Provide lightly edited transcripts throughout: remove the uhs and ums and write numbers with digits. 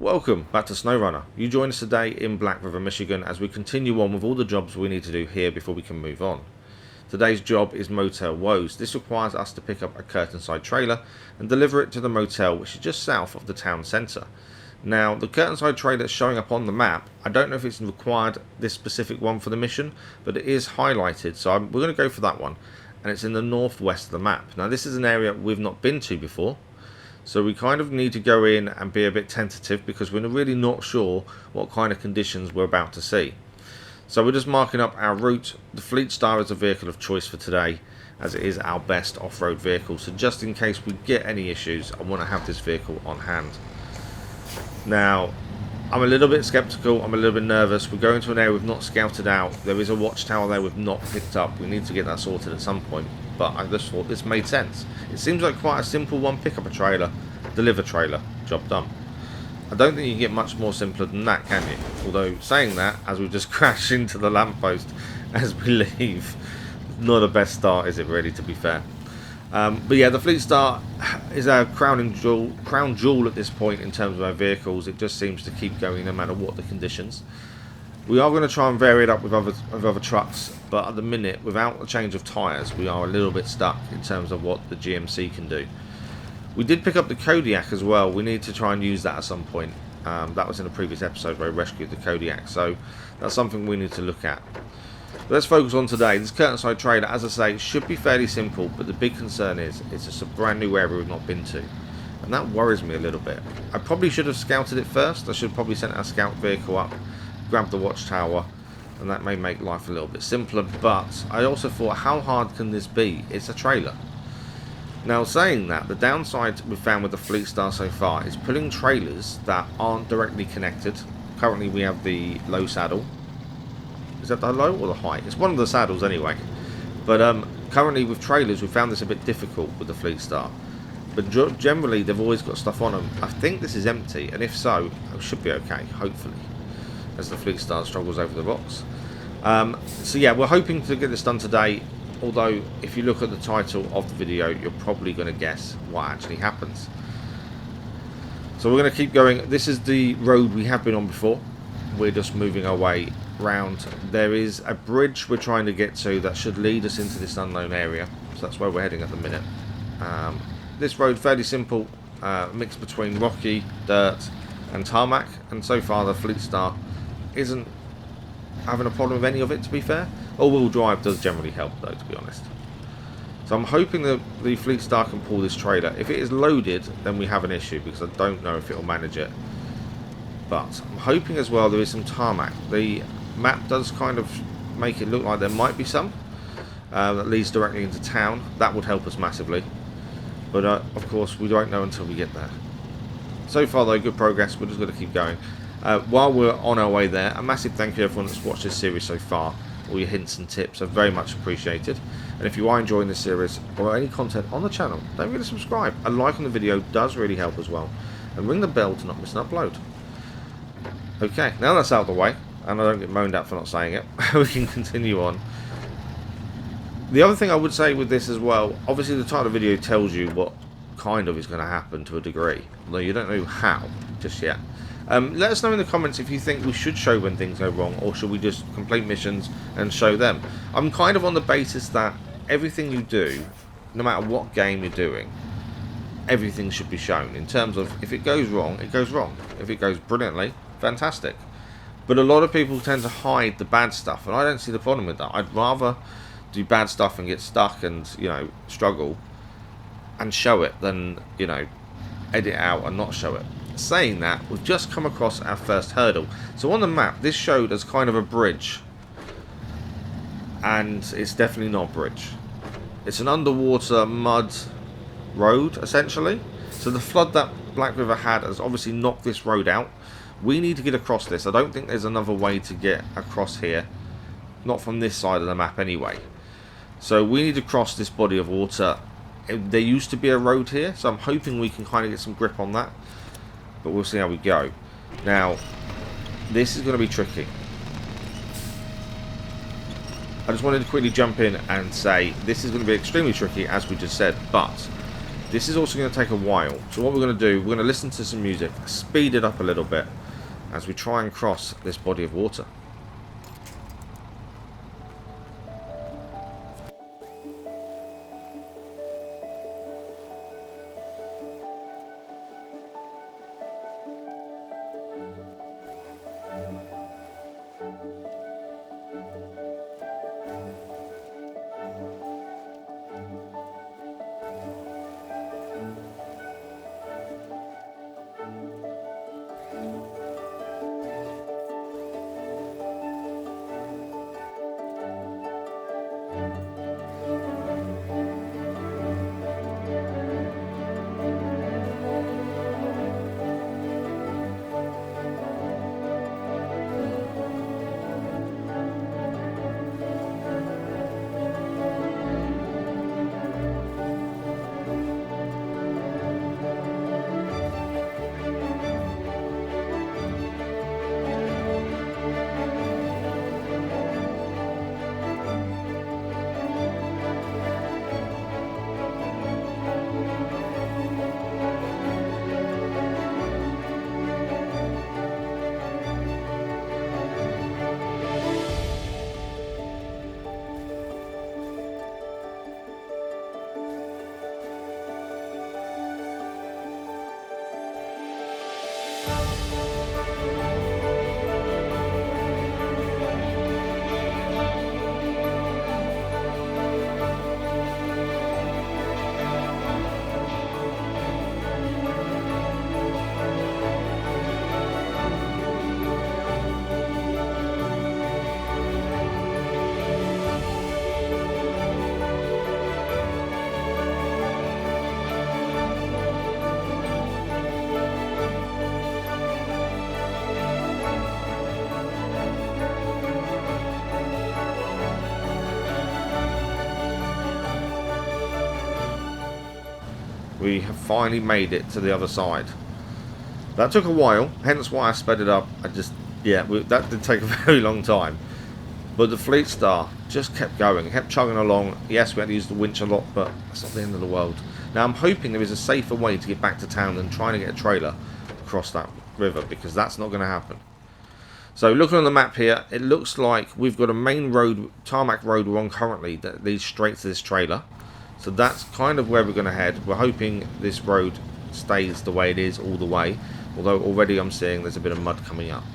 Welcome back to SnowRunner. You join us today in Black River, Michigan as we continue on with all the jobs we need to do here before we can move on. Today's job is Motel Woes. This requires us to pick up a Curtainside trailer and deliver it to the motel, which is just south of the town centre. Now, the Curtainside trailer showing up on the map, I don't know if it's required this specific one for the mission, but it is highlighted, so we're going to go for that one. And it's in the northwest of the map. Now, this is an area we've not been to before, so we kind of need to go in and be a bit tentative because we're really not sure what kind of conditions we're about to see. So we're just marking up our route. The Fleetstar is a vehicle of choice for today, as it is our best off-road vehicle. So just in case we get any issues, I want to have this vehicle on hand. Now, I'm a little bit skeptical, I'm a little bit nervous. We're going to an area we've not scouted out. There is a watchtower there we've not picked up. We need to get that sorted at some point. But I just thought this made sense. It seems like quite a simple one: pick up a trailer, deliver trailer, job done. I don't think you can get much more simpler than that, can you? Although, saying that, as we just crash into the lamppost as we leave, not the best start, is it really, to be fair? But yeah, the Fleetstar is our crown jewel at this point in terms of our vehicles. It just seems to keep going no matter what the conditions. We are going to try and vary it up with other trucks, but at the minute, without a change of tyres, we are a little bit stuck in terms of what the GMC can do. We did pick up the Kodiak as well. We need to try and use that at some point. That was in a previous episode where I rescued the Kodiak, so that's something we need to look at. But let's focus on today. This Curtainside trailer, as I say, should be fairly simple, but the big concern is it's just a brand new area we've not been to. And that worries me a little bit. I probably should have scouted it first. I should have probably sent our scout vehicle up, grabbed the watchtower, and that may make life a little bit simpler. But I also thought, how hard can this be? It's a trailer. Now, saying that, the downside we've found with the Fleetstar so far is pulling trailers that aren't directly connected. Currently we have the low saddle. Is that the low or the high? It's one of the saddles anyway. But currently with trailers we've found this a bit difficult with the Fleetstar. But generally they've always got stuff on them. I think this is empty, and if so, it should be okay, hopefully, as the Fleetstar struggles over the rocks. So yeah, we're hoping to get this done today. Although, if you look at the title of the video, you're probably going to guess what actually happens. So we're going to keep going. This is the road we have been on before. We're just moving our way round. There is a bridge we're trying to get to that should lead us into this unknown area. So that's where we're heading at the minute. This road, fairly simple, mix between rocky, dirt and tarmac. And so far the Fleetstar isn't having a problem with any of it, to be fair. All-wheel drive does generally help though, to be honest. So I'm hoping that the Fleetstar can pull this trailer. If it is loaded, then we have an issue, because I don't know if it will manage it. But I'm hoping as well there is some tarmac. The map does kind of make it look like there might be some that leads directly into town. That would help us massively. But of course we don't know until we get there. So far though, good progress. We're just going to keep going. While we're on our way there, a massive thank you to everyone that's watched this series so far. All your hints and tips are very much appreciated. And if you are enjoying this series or any content on the channel, don't forget to subscribe. A like on the video does really help as well. And ring the bell to not miss an upload. Okay, now that's out of the way, and I don't get moaned at for not saying it, we can continue on. The other thing I would say with this as well, obviously the title of the video tells you what kind of is going to happen to a degree, although you don't know how just yet. Let us know in the comments if you think we should show when things go wrong, or should we just complete missions and show them. I'm kind of on the basis that everything you do, no matter what game you're doing, everything should be shown. In terms of, if it goes wrong, it goes wrong. If it goes brilliantly, fantastic. But a lot of people tend to hide the bad stuff, and I don't see the problem with that. I'd rather do bad stuff and get stuck and, you know, struggle and show it than, you know, edit out and not show it. Saying that, we've just come across our first hurdle. So on the map, this showed as kind of a bridge, and it's definitely not a bridge. It's an underwater mud road, essentially. So the flood that Black River had has obviously knocked this road out. We need to get across this. I don't think there's another way to get across here, not from this side of the map anyway. So we need to cross this body of water. There used to be a road here, so I'm hoping we can kind of get some grip on that. But we'll see how we go. Now, this is going to be tricky. I just wanted to quickly jump in and say this is going to be extremely tricky, as we just said, but This is also going to take a while. So what we're going to do, we're going to listen to some music, speed it up a little bit as we try and cross this body of water. We have finally made it to the other side. That took a while, hence why I sped it up. That did take a very long time. But the Fleetstar just kept going, kept chugging along. Yes, we had to use the winch a lot, but that's not the end of the world. Now I'm hoping there is a safer way to get back to town than trying to get a trailer across that river, because that's not going to happen. So looking on the map here, it looks like we've got a main road, tarmac road we're on currently, that leads straight to this trailer. So that's kind of where we're going to head. We're hoping this road stays the way it is all the way. Although already I'm seeing there's a bit of mud coming up.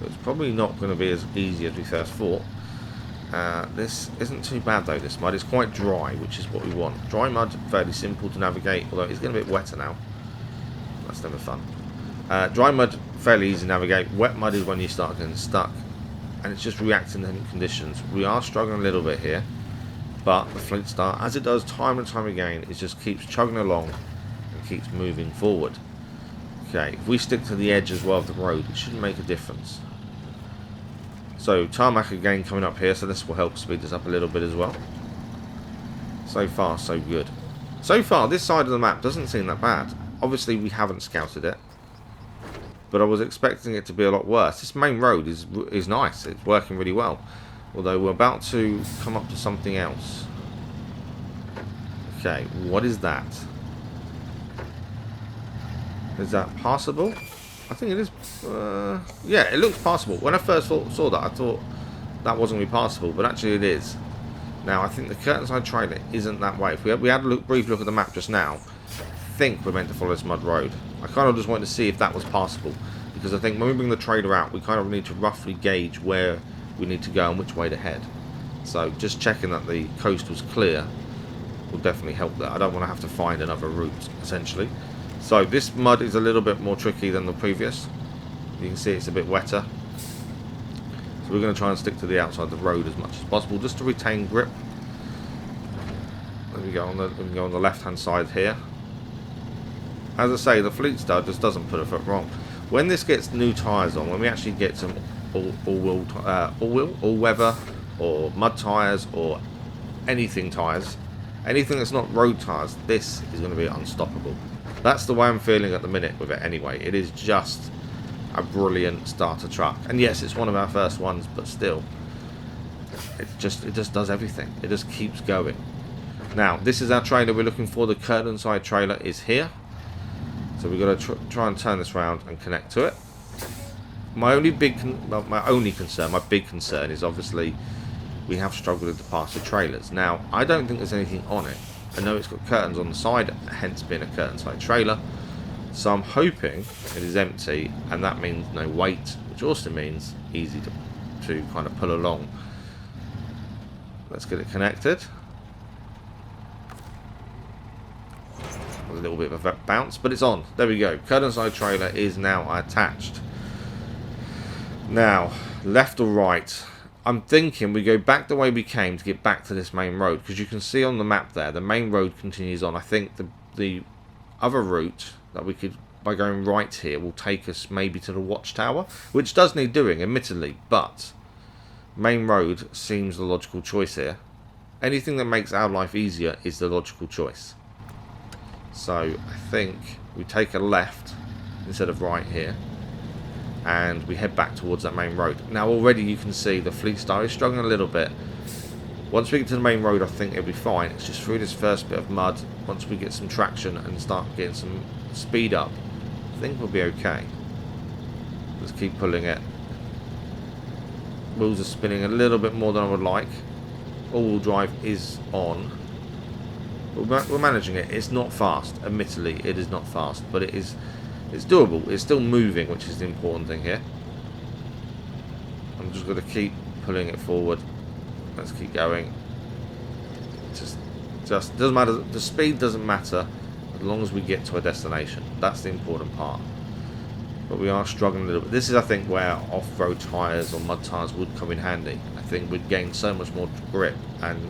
So it's probably not going to be as easy as we first thought. This isn't too bad though, this mud. It's quite dry, which is what we want. Dry mud, fairly simple to navigate, although it's getting a bit wetter now. That's never fun. Dry mud, fairly easy to navigate. Wet mud is when you start getting stuck. And it's just reacting to conditions. We are struggling a little bit here. But the Fleetstar, as it does time and time again, it just keeps chugging along and keeps moving forward. Okay, if we stick to the edge as well of the road, it shouldn't make a difference. So tarmac again coming up here, so this will help speed this up a little bit as well. So far, so good. So far, this side of the map doesn't seem that bad. Obviously, we haven't scouted it, but I was expecting it to be a lot worse. This main road is nice. It's working really well. Although we're about to come up to something else. Okay, what is that? Is that passable? I think it is. Yeah, it looks passable. When I first saw that, I thought that wasn't going to be passable, but actually it is. Now, I think the Curtainside trailer isn't that way. If we had a brief look at the map just now, I think we're meant to follow this mud road. I kind of just wanted to see if that was passable, because I think when we bring the trailer out, we kind of need to roughly gauge where we need to go and which way to head. So just checking that the coast was clear will definitely help that. I don't want to have to find another route, essentially. So this mud is a little bit more tricky than the previous. You can see it's a bit wetter. So we're going to try and stick to the outside of the road as much as possible, just to retain grip. There we go on the left hand side here. As I say, the Fleetstar just doesn't put a foot wrong. When this gets new tyres on, when we actually get some all-weather or mud tyres or anything tyres, anything that's not road tyres, this is going to be unstoppable. That's the way I'm feeling at the minute with it anyway. It is just a brilliant starter truck. And yes, it's one of our first ones, but still, it just does everything. It just keeps going. Now, this is our trailer we're looking for. The Curtainside trailer is here. So we've got to try and turn this round and connect to it. My only big concern is obviously we have struggled in the past with trailers. Now, I don't think there's anything on it. I know it's got curtains on the side, hence being a Curtainside trailer. So I'm hoping it is empty, and that means no weight, which also means easy to kind of pull along. Let's get it connected. A little bit of a bounce, but it's on. There we go. Curtainside trailer is now attached. Now, left or right? I'm thinking we go back the way we came to get back to this main road, because you can see on the map there, the main road continues on. I think the other route that we could, by going right here, will take us maybe to the watchtower, which does need doing, admittedly, but main road seems the logical choice here. Anything that makes our life easier is the logical choice. So I think we take a left instead of right here, and we head back towards that main road. Now already you can see the Fleetstar is struggling a little bit. Once we get to the main road, I think it'll be fine. It's just through this first bit of mud. Once we get some traction and start getting some speed up, I think we'll be okay. Let's keep pulling it. Wheels are spinning a little bit more than I would like. All-wheel drive is on. We're managing it. It's not fast. Admittedly, it is not fast, but it's doable. It's still moving, which is the important thing here. I'm just going to keep pulling it forward. Let's keep going. Just doesn't matter. The speed doesn't matter as long as we get to a destination. That's the important part. But we are struggling a little bit. This is, I think, where off-road tyres or mud tyres would come in handy. I think we'd gain so much more grip, and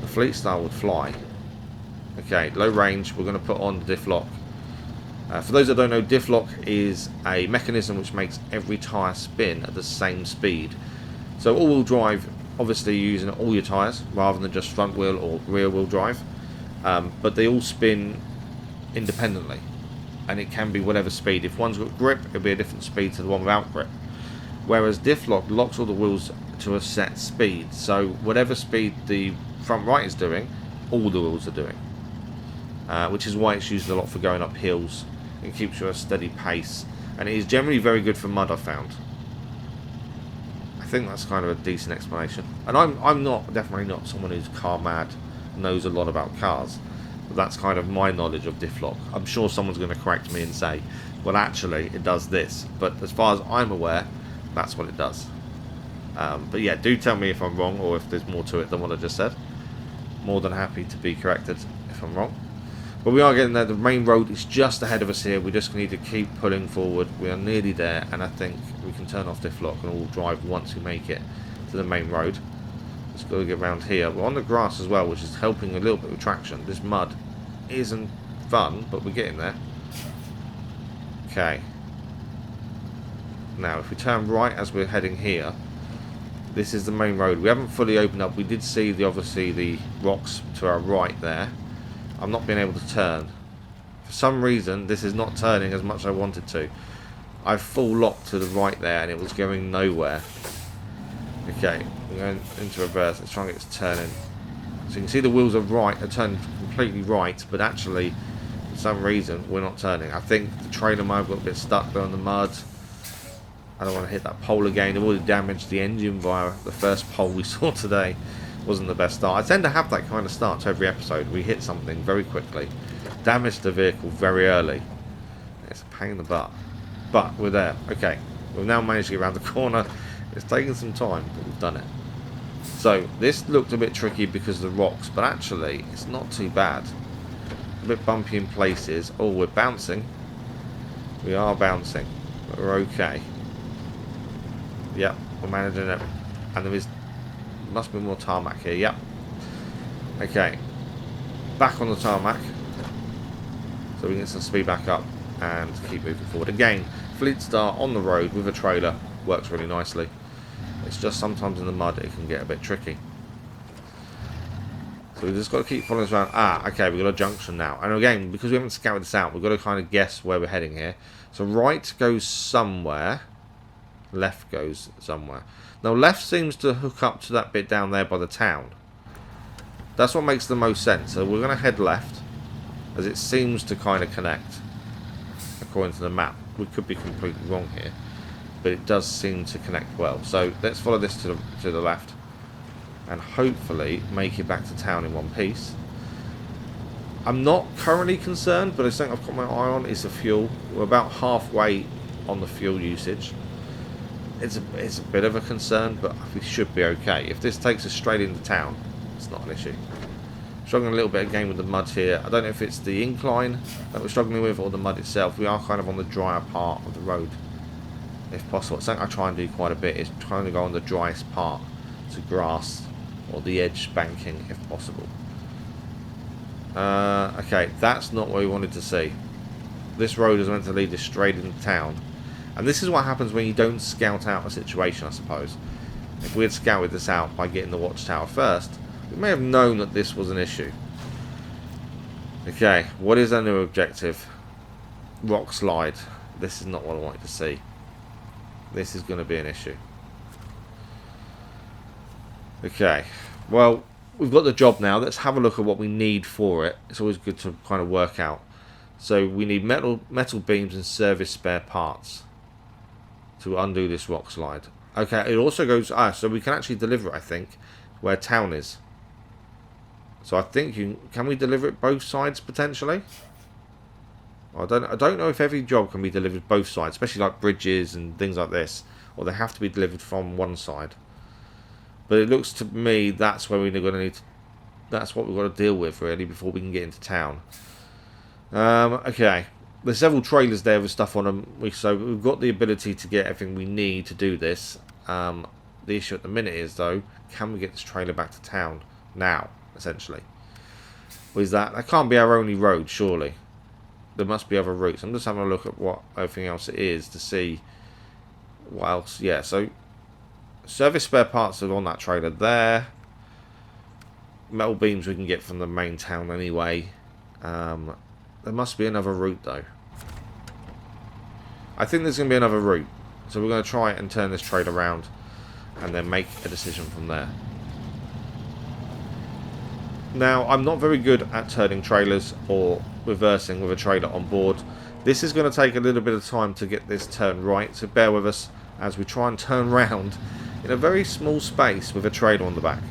the Fleetstar would fly. Okay, low range. We're going to put on the diff lock. For those that don't know, diff lock is a mechanism which makes every tyre spin at the same speed. So all-wheel drive, obviously you're using all your tyres rather than just front wheel or rear wheel drive, but they all spin independently, and it can be whatever speed. If one's got grip, it'll be a different speed to the one without grip, whereas diff lock locks all the wheels to a set speed. So whatever speed the front right is doing, all the wheels are doing, which is why it's used a lot for going up hills. It keeps you at a steady pace, and it is generally very good for mud, I've found. I think that's kind of a decent explanation. And I'm definitely not someone who's car mad, knows a lot about cars, but that's kind of my knowledge of diff lock. I'm sure someone's going to correct me and say, well, actually it does this, but as far as I'm aware, that's what it does. But yeah, do tell me if I'm wrong, or if there's more to it than what I just said. More than happy to be corrected if I'm wrong. But we are getting there. The main road is just ahead of us here. We just need to keep pulling forward. We are nearly there, and I think we can turn off diff lock and all drive once we make it to the main road. Just got to get around here. We're on the grass as well, which is helping a little bit with traction. This mud isn't fun, but we're getting there. Okay. Now, if we turn right as we're heading here, this is the main road. We haven't fully opened up. We did see obviously the rocks to our right there. I'm not being able to turn. For some reason, this is not turning as much as I wanted to. I've full locked to the right there, and it was going nowhere. Okay, we're going into reverse. Let's try and get this turning. So you can see the wheels are turned completely right, but actually, for some reason, we're not turning. I think the trailer might have got a bit stuck there on the mud. I don't want to hit that pole again. I've already damaged the engine via the first pole we saw today. Wasn't the best start. I tend to have that kind of start to every episode. We hit something very quickly, damage the vehicle very early. It's a pain in the butt, but we're there. Okay, we've now managed to get around the corner. It's taken some time, but we've done it. So this looked a bit tricky because of the rocks, but actually it's not too bad. A bit bumpy in places. Oh, we're bouncing. We are bouncing, but we're okay. Yep, we're managing it, and there must be more tarmac here. Yep. Okay, back on the tarmac, so we can get some speed back up and keep moving forward. Again, Fleetstar on the road with a trailer works really nicely. It's just sometimes in the mud it can get a bit tricky. So we've just got to keep following this around. Ah, okay, we've got a junction now. And again, because we haven't scouted this out, we've got to kind of guess where we're heading here. So right goes somewhere, left goes somewhere. Now left seems to hook up to that bit down there by the town. That's what makes the most sense. So we're going to head left, as it seems to kind of connect, according to the map. We could be completely wrong here, but it does seem to connect well. So let's follow this to the left, and hopefully make it back to town in one piece. I'm not currently concerned, but I think I've got my eye on is the fuel. We're about halfway on the fuel usage. It's a bit of a concern, but we should be okay. If this takes us straight into town, it's not an issue. Struggling a little bit again with the mud here. I don't know if it's the incline that we're struggling with or the mud itself. We are kind of on the drier part of the road, if possible. Something I try and do quite a bit is trying to go on the driest part to grass or the edge banking if possible. Okay, that's not what we wanted to see. This road is meant to lead us straight into town. And this is what happens when you don't scout out a situation, I suppose. If we had scouted this out by getting the watchtower first, we may have known that this was an issue. Okay, what is our new objective? Rock slide. This is not what I wanted to see. This is going to be an issue. Okay, well, we've got the job now. Let's have a look at what we need for it. It's always good to kind of work out. So we need metal beams and service spare parts to undo this rock slide. Okay, it also goes... so we can actually deliver it, I think, where town is. So I think can we deliver it both sides, potentially? I don't know if every job can be delivered both sides, especially like bridges and things like this. Or they have to be delivered from one side. But it looks to me that's where we're going to need to... That's what we've got to deal with, really, before we can get into town. Okay. There's several trailers there with stuff on them. So we've got the ability to get everything we need to do this. The issue at the minute is, though, can we get this trailer back to town now, essentially? Or is that can't be our only road, surely. There must be other routes. I'm just having a look at what everything else it is to see what else. Yeah, so service spare parts are on that trailer there. Metal beams we can get from the main town anyway. There must be another route, though. I think there's going to be another route. So we're going to try and turn this trailer around and then make a decision from there. Now, I'm not very good at turning trailers or reversing with a trailer on board. This is going to take a little bit of time to get this turned right, so bear with us as we try and turn round in a very small space with a trailer on the back.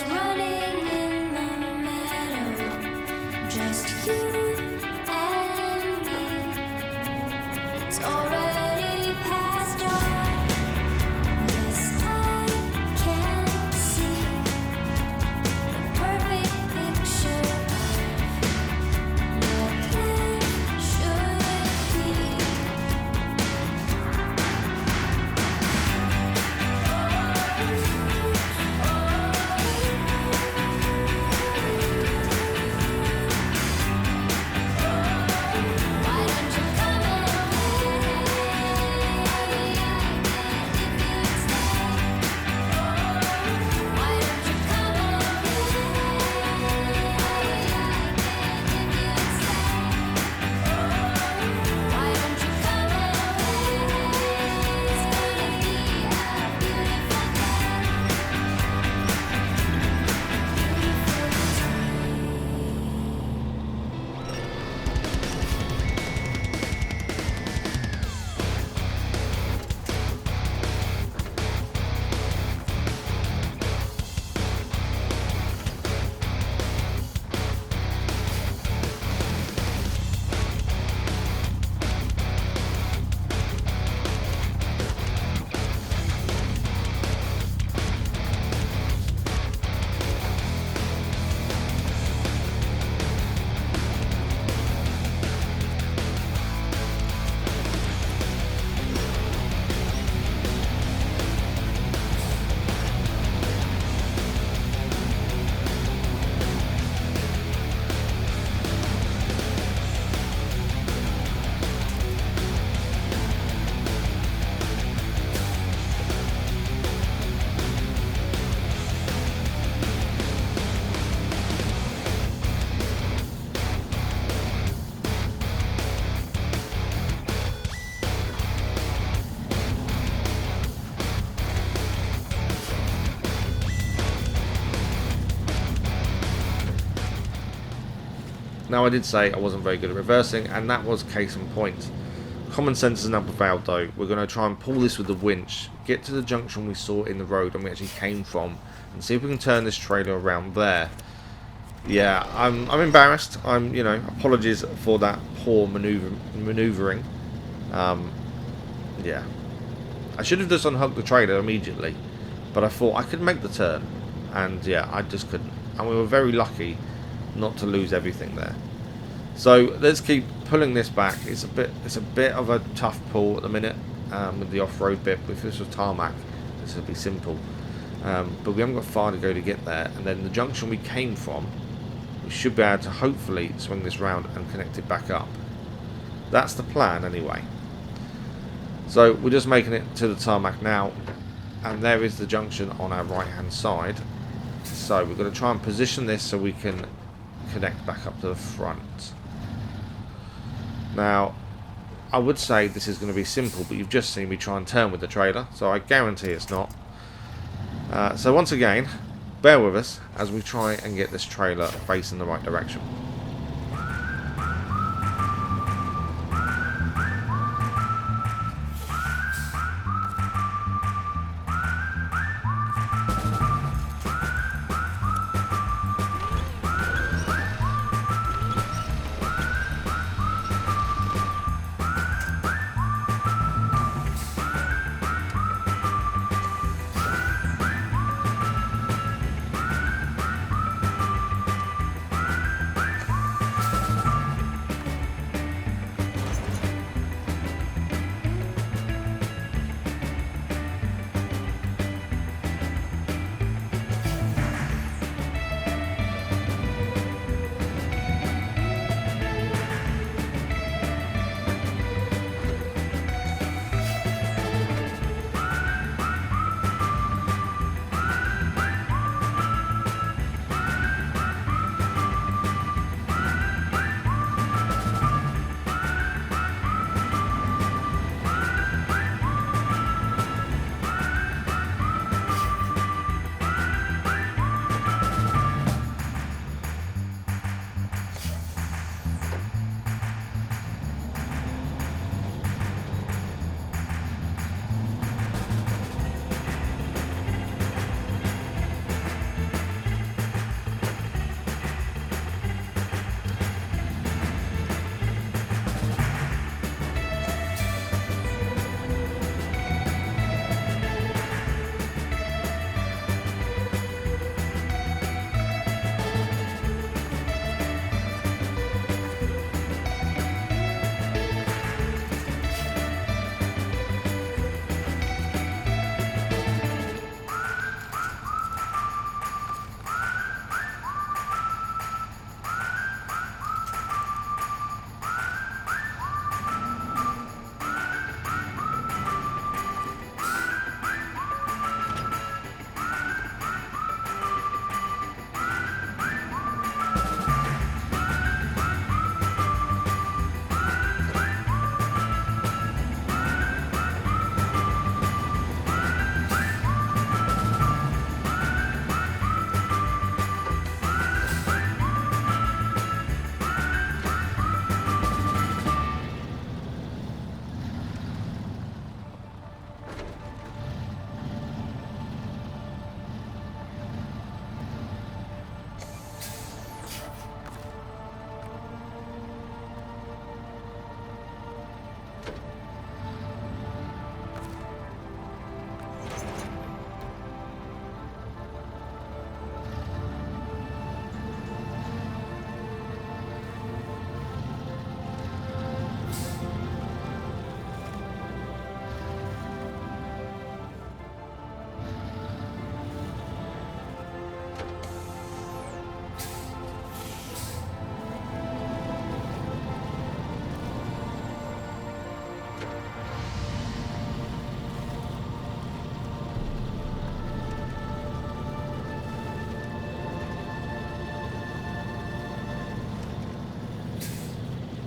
running in the meadow, just you and me. It's already past dark. Yes, I can see the perfect picture of what life should be. Why don't you come away? If you'd stay. Why don't you come away? If you'd stay. Why don't you come away? It's gonna be a beautiful Now, I did say I wasn't very good at reversing, and that was case in point. Common sense is now prevailed though. We're going to try and pull this with the winch, get to the junction we saw in the road and we actually came from, and see if we can turn this trailer around there. Yeah, I'm embarrassed. Apologies for that poor maneuvering. Yeah, I should have just unhooked the trailer immediately, but I thought I could make the turn, and yeah, I just couldn't. And we were very lucky not to lose everything there. So let's keep pulling this back. It's a bit of a tough pull at the minute with the off-road bit. If this was tarmac, this would be simple. But we haven't got far to go to get there. And then the junction we came from, we should be able to hopefully swing this round and connect it back up. That's the plan anyway. So we're just making it to the tarmac now, and there is the junction on our right hand side. So we're going to try and position this so we can connect back up to the front. Now, I would say this is going to be simple, but you've just seen me try and turn with the trailer, so I guarantee it's not. So once again, bear with us as we try and get this trailer facing the right direction.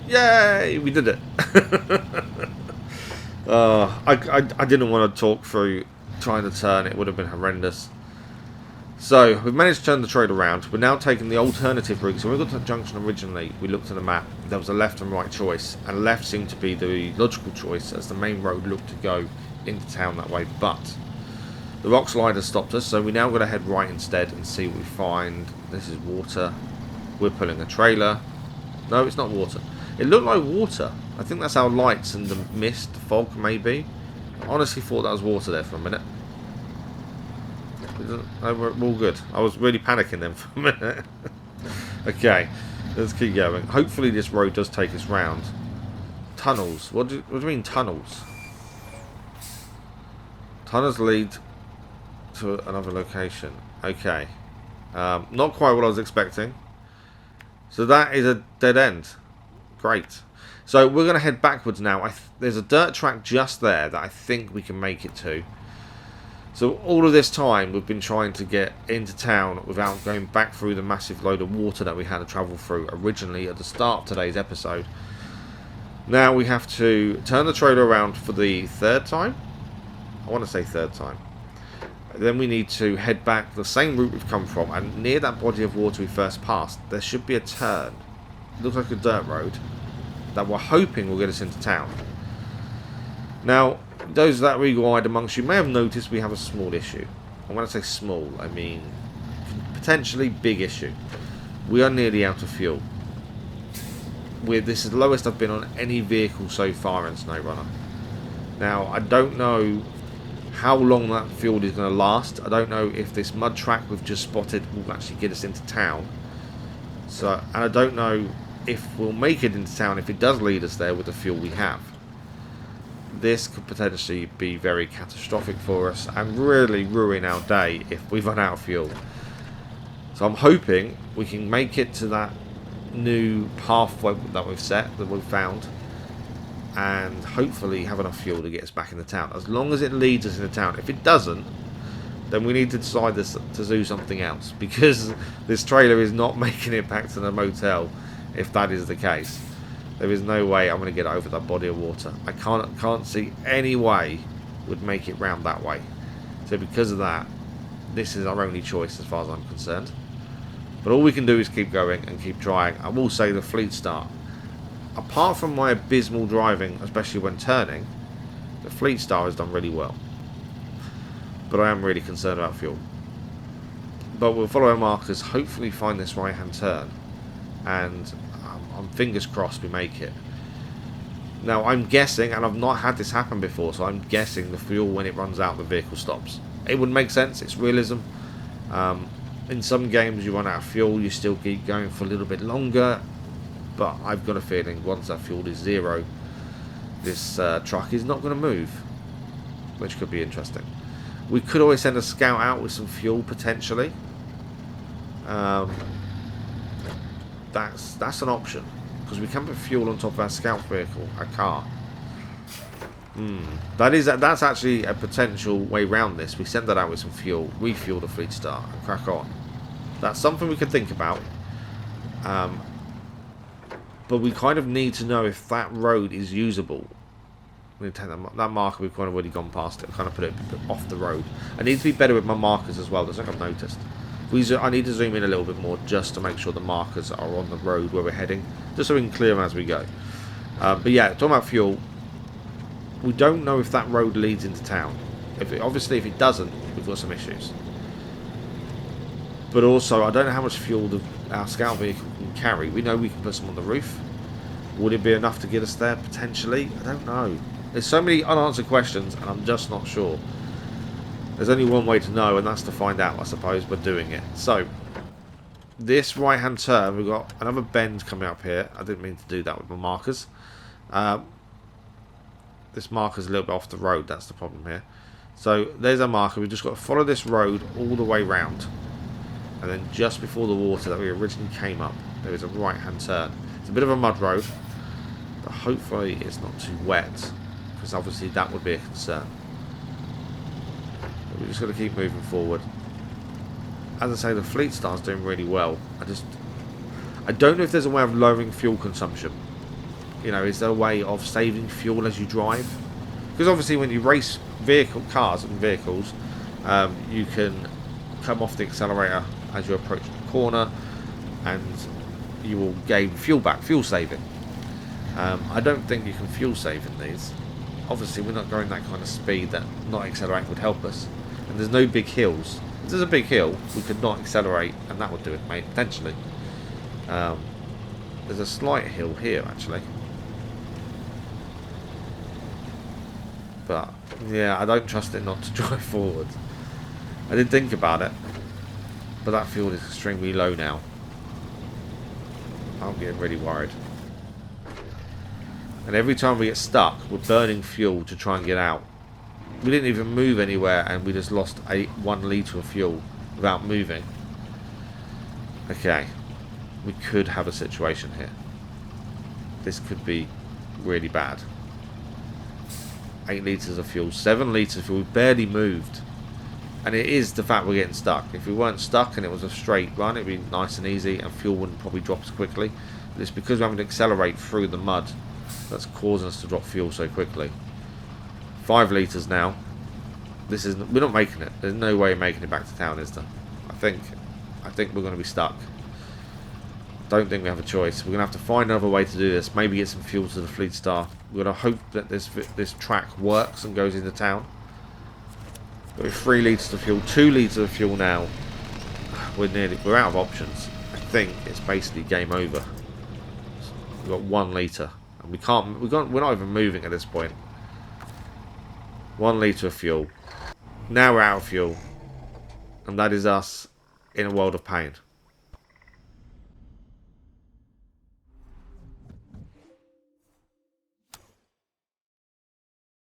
Yay! We did it. I didn't want to talk through trying to turn. It would have been horrendous. So, we've managed to turn the trailer around. We're now taking the alternative route. So when we got to the junction originally, we looked at the map. There was a left and right choice. And left seemed to be the logical choice as the main road looked to go into town that way. But the rock slide has stopped us. So we now got to head right instead and see what we find. This is water. We're pulling a trailer. No, it's not water. It looked like water. I think that's our lights and the mist, the fog maybe. I honestly thought that was water there for a minute. We're all good. I was really panicking then for a minute. Okay, let's keep going. Hopefully this road does take us round. Tunnels. What do you mean tunnels? Tunnels lead to another location. Okay. Not quite what I was expecting. So that is a dead end. Great. So we're going to head backwards now. There's a dirt track just there that I think we can make it to. So all of this time we've been trying to get into town without going back through the massive load of water that we had to travel through originally at the start of today's episode. Now we have to turn the trailer around for the third time. I want to say third time. Then we need to head back the same route we've come from, and near that body of water we first passed, there should be a turn. It looks like a dirt road that we're hoping will get us into town. Now, those that read amongst you may have noticed we have a small issue. And when I say small, I mean potentially big issue. We are nearly out of fuel. This is the lowest I've been on any vehicle so far in SnowRunner. Now, I don't know how long that fuel is going to last. I don't know if this mud track we've just spotted will actually get us into town. And I don't know if we'll make it into town if it does lead us there with the fuel we have. This could potentially be very catastrophic for us and really ruin our day if we run out of fuel. So I'm hoping we can make it to that new pathway that we've set, that we've found, and hopefully have enough fuel to get us back into town. As long as it leads us into town. If it doesn't, then we need to decide to do something else, because this trailer is not making it back to the motel if that is the case. There is no way I'm going to get over that body of water. I can't see any way would make it round that way. So because of that, this is our only choice as far as I'm concerned. But all we can do is keep going and keep trying. I will say the Fleetstar, apart from my abysmal driving, especially when turning, the Fleetstar has done really well. But I am really concerned about fuel. But we'll follow our markers, hopefully find this right hand turn, and I'm fingers crossed we make it. Now I'm guessing, and I've not had this happen before, so I'm guessing the fuel, when it runs out, the vehicle stops. It would make sense, it's realism. In some games you run out of fuel, you still keep going for a little bit longer, but I've got a feeling once that fuel is zero, this truck is not going to move, which could be interesting. We could always send a scout out with some fuel potentially. That's an option, because we can put fuel on top of our scout vehicle, our car. That's actually a potential way round this. We send that out with some fuel, refuel the Fleetstar, and crack on. That's something we could think about. But we kind of need to know if that road is usable. We need to take that marker we've kind of already gone past it, kind of put it off the road. I need to be better with my markers as well, that's like I've noticed. I need to zoom in a little bit more just to make sure the markers are on the road where we're heading, just so we can clear them as we go. But yeah, talking about fuel, we don't know if that road leads into town. Obviously, if it doesn't, we've got some issues. But also, I don't know how much fuel our scout vehicle can carry. We know we can put some on the roof. Would it be enough to get us there? Potentially. I don't know. There's so many unanswered questions, and I'm just not sure. There's only one way to know, and that's to find out, I suppose, by doing it. So, this right-hand turn, we've got another bend coming up here. I didn't mean to do that with my markers. This marker's a little bit off the road, that's the problem here. So, there's our marker. We've just got to follow this road all the way round. And then just before the water that we originally came up, there is a right-hand turn. It's a bit of a mud road, but hopefully it's not too wet, because obviously that would be a concern. We're just going to keep moving forward. As I say, the Fleetstar's doing really well. I don't know if there's a way of lowering fuel consumption. You know, is there a way of saving fuel as you drive? Because obviously when you race cars and vehicles, you can come off the accelerator as you approach the corner, and you will gain fuel back, fuel saving. I don't think you can fuel save in these. Obviously we're not going that kind of speed that not accelerating would help us. And there's no big hills. If there's a big hill, we could not accelerate, and that would do it, mate, potentially. There's a slight hill here, actually. But, yeah, I don't trust it not to drive forward. I did think about it, but that fuel is extremely low now. I'm getting really worried. And every time we get stuck, we're burning fuel to try and get out. We didn't even move anywhere, and we just lost 1 litre of fuel without moving. Okay, we could have a situation here. This could be really bad. 8 litres of fuel, 7 litres of fuel. We barely moved. And it is the fact we're getting stuck. If we weren't stuck and it was a straight run, it'd be nice and easy, and fuel wouldn't probably drop as quickly. But it's because we're having to accelerate through the mud that's causing us to drop fuel so quickly. 5 litres now. We're not making it. There's no way of making it back to town, is there? I think we're going to be stuck. Don't think we have a choice. We're going to have to find another way to do this. Maybe get some fuel to the Fleetstar. We're going to hope that this track works and goes into town. But with 3 litres of fuel, 2 litres of fuel now, we're out of options. I think it's basically game over. We've got 1 litre, and we're not even moving at this point. 1 litre of fuel. Now we're out of fuel, and that is us in a world of pain.